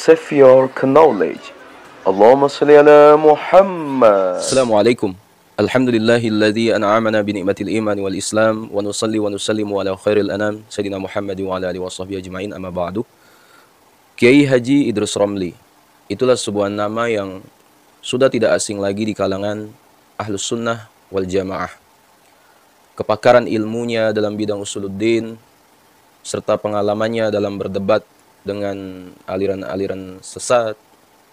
save your knowledge. Allahumma salli ala Muhammad. Assalamualaikum. Alhamdulillahilladzi an'amana bi ni'matil iman wal islam wa nusalli wa nusallimu ala khairil anam sayyidina Muhammad wa ala alihi washabbihi ajmain, amma ba'du. Kiai Haji Idrus Romli, itulah sebuah nama yang sudah tidak asing lagi di kalangan Ahlus Sunnah wal Jamaah. Kepakaran ilmunya dalam bidang usuluddin serta pengalamannya dalam berdebat dengan aliran-aliran sesat,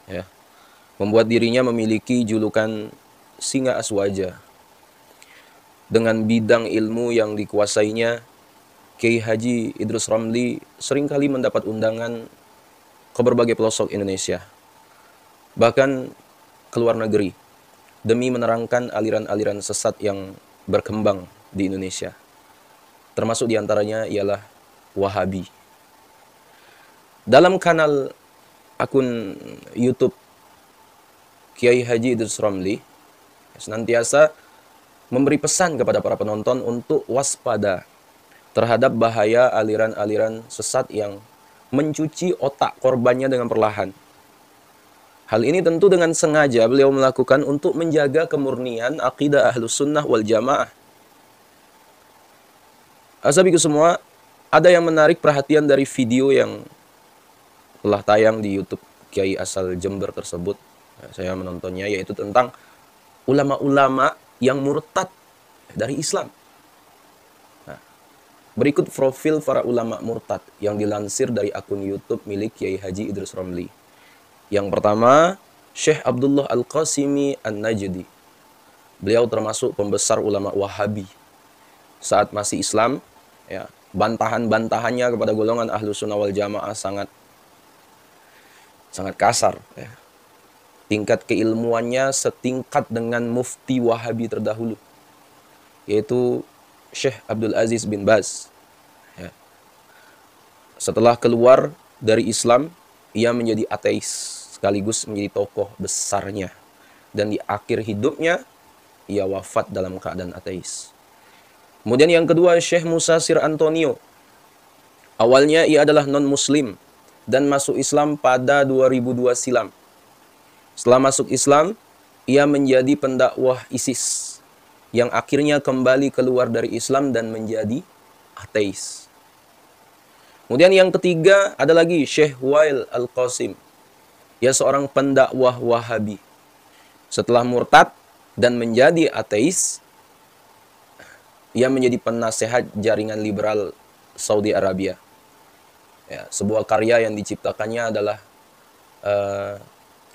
ya, membuat dirinya memiliki julukan singa aswaja. Dengan bidang ilmu yang dikuasainya, Kiai Haji Idrus Romli seringkali mendapat undangan ke berbagai pelosok Indonesia, bahkan ke luar negeri, demi menerangkan aliran-aliran sesat yang berkembang di Indonesia. Termasuk diantaranya ialah Wahabi. Dalam kanal akun YouTube Kiai Haji Idrus Romli senantiasa memberi pesan kepada para penonton untuk waspada terhadap bahaya aliran-aliran sesat yang mencuci otak korbannya dengan perlahan. Hal ini tentu dengan sengaja beliau melakukan untuk menjaga kemurnian akidah Ahlus Sunnah wal Jamaah. Asabiku semua, ada yang menarik perhatian dari video yang telah tayang di YouTube Kiai asal Jember tersebut. Saya menontonnya, yaitu tentang ulama-ulama yang murtad dari Islam. Nah, berikut profil para ulama murtad yang dilansir dari akun YouTube milik Kiai Haji Idrus Romli. Yang pertama, Syekh Abdullah Al-Qasimi An-Najdi. Beliau termasuk pembesar ulama Wahabi saat masih Islam. Ya, bantahan-bantahannya kepada golongan Ahlus Sunnah wal Jamaah sangat kasar. Ya. Tingkat keilmuannya setingkat dengan mufti Wahabi terdahulu, yaitu Syekh Abdul Aziz bin Baz. Ya. Setelah keluar dari Islam, ia menjadi ateis sekaligus menjadi tokoh besarnya. Dan di akhir hidupnya, ia wafat dalam keadaan ateis. Kemudian yang kedua, Syekh Musa Sir Antonio. Awalnya ia adalah non-muslim dan masuk Islam pada 2002 silam. Setelah masuk Islam, ia menjadi pendakwah ISIS yang akhirnya kembali keluar dari Islam dan menjadi ateis. Kemudian yang ketiga ada lagi Syekh Wail Al-Qasim. Ia seorang pendakwah Wahabi. Setelah murtad dan menjadi ateis, ia menjadi penasehat jaringan liberal Saudi Arabia. Ya, sebuah karya yang diciptakannya adalah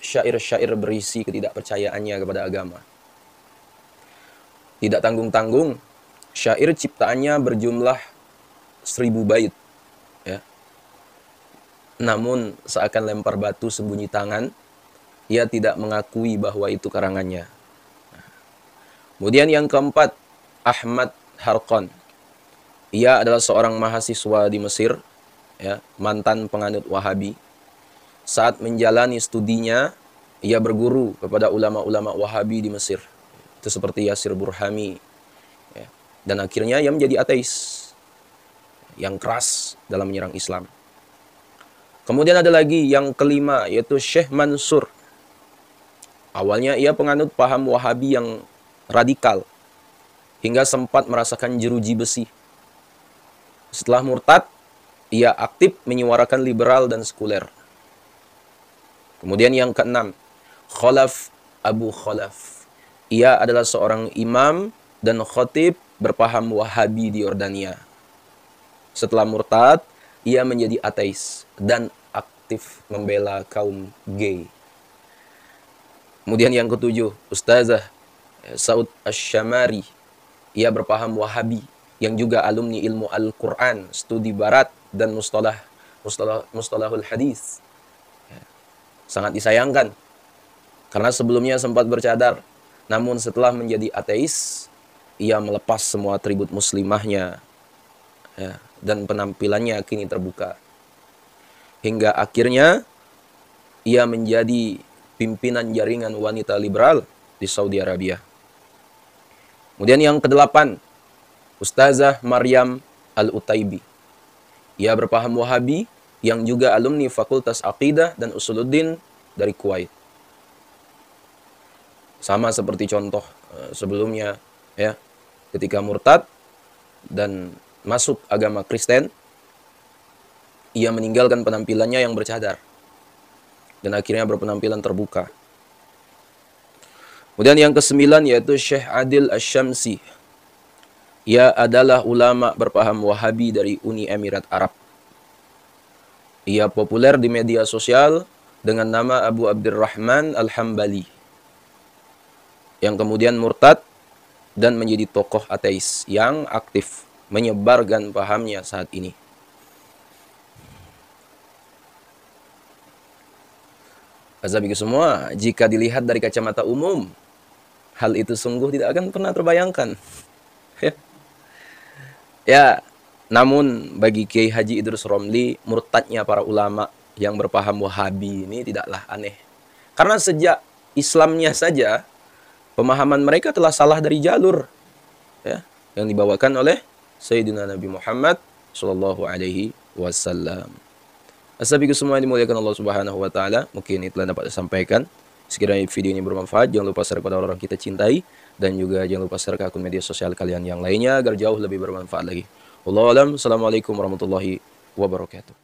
syair-syair berisi ketidakpercayaannya kepada agama. Tidak tanggung-tanggung, syair ciptaannya berjumlah 1000 bait. Ya. Namun seakan lempar batu sembunyi tangan, ia tidak mengakui bahwa itu karangannya. Kemudian yang keempat, Ahmad Harqan. Ia adalah seorang mahasiswa di Mesir, ya, mantan penganut Wahabi. Saat menjalani studinya, ia berguru kepada ulama-ulama Wahabi di Mesir. Itu seperti Yasir Burhami. Ya. Dan akhirnya ia menjadi ateis yang keras dalam menyerang Islam. Kemudian ada lagi yang kelima, yaitu Syekh Mansur. Awalnya ia penganut paham Wahabi yang radikal, hingga sempat merasakan jeruji besi. Setelah murtad, ia aktif menyuarakan liberal dan sekuler. Kemudian yang keenam, Khalaf Abu Khalaf. Ia adalah seorang imam dan khatib berpaham Wahabi di Yordania. Setelah murtad, ia menjadi ateis dan aktif membela kaum gay. Kemudian yang ketujuh, Ustazah Saud Asy-Syamari. Ia berpaham Wahabi yang juga alumni ilmu Al-Quran, studi barat dan mustalahul hadis. Sangat disayangkan karena sebelumnya sempat bercadar, namun setelah menjadi ateis, ia melepas semua atribut muslimahnya, ya, dan penampilannya kini terbuka. Hingga akhirnya ia menjadi pimpinan jaringan wanita liberal di Saudi Arabia. Kemudian yang kedelapan, Ustazah Maryam Al-Utaibi. Ia berpaham Wahabi yang juga alumni Fakultas Aqidah dan Usuluddin dari Kuwait. Sama seperti contoh sebelumnya, ya, ketika murtad dan masuk agama Kristen, ia meninggalkan penampilannya yang bercadar dan akhirnya berpenampilan terbuka. Kemudian yang ke-9 yaitu Syekh Adil Asy-Syamsi. Ia adalah ulama berpaham Wahabi dari Uni Emirat Arab. Ia populer di media sosial dengan nama Abu Abdurrahman Al-Hambali, yang kemudian murtad dan menjadi tokoh ateis yang aktif menyebarkan pahamnya saat ini. Azabiku semua, jika dilihat dari kacamata umum, hal itu sungguh tidak akan pernah terbayangkan. Ya, namun bagi Kiai Haji Idrus Romli, murtadnya para ulama yang berpaham Wahabi ini tidaklah aneh. Karena sejak Islamnya saja, pemahaman mereka telah salah dari jalur, ya, yang dibawakan oleh Sayyidina Nabi Muhammad Sallallahu Alaihi Wasallam. Asabiku semua yang dimuliakan Allah Subhanahu Wa Taala, mungkin itu dapat disampaikan. Sekiranya video ini bermanfaat, jangan lupa share kepada orang kita cintai, dan juga jangan lupa share ke akun media sosial kalian yang lainnya agar jauh lebih bermanfaat lagi. Wallahu a'lam. Assalamualaikum warahmatullahi wabarakatuh.